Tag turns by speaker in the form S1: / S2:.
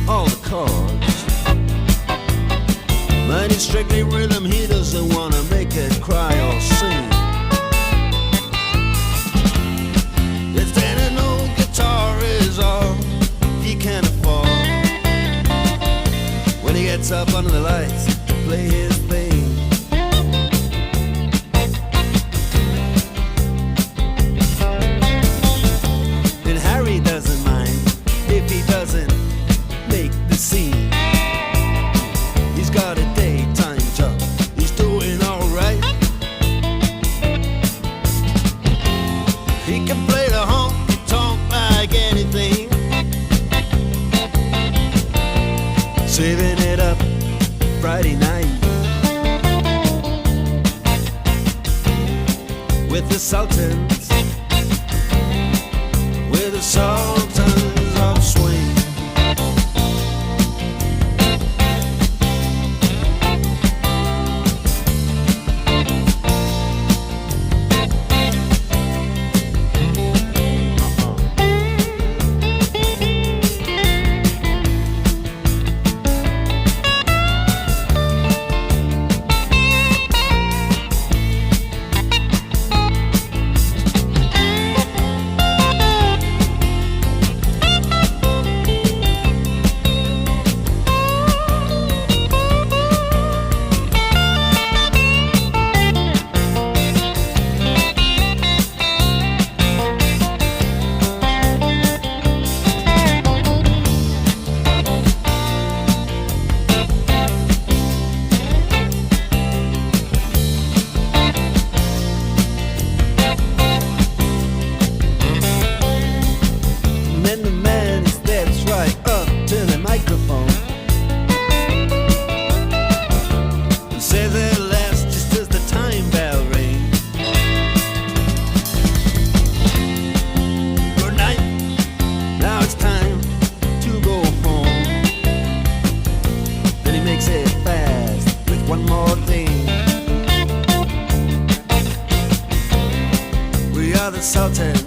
S1: all the chords. But it's strictly rhythm, he doesn't wanna make it cry or sing. If then an old guitar is all he can afford, when he gets up under the lights to play his thing. And Harry doesn't mind if he doesn't make the scene. He's got a daytime job, he's doing alright. He can play the honky-tonk like anything, saving it up Friday night with the Sultans, with the Sultans of Swing. Sultans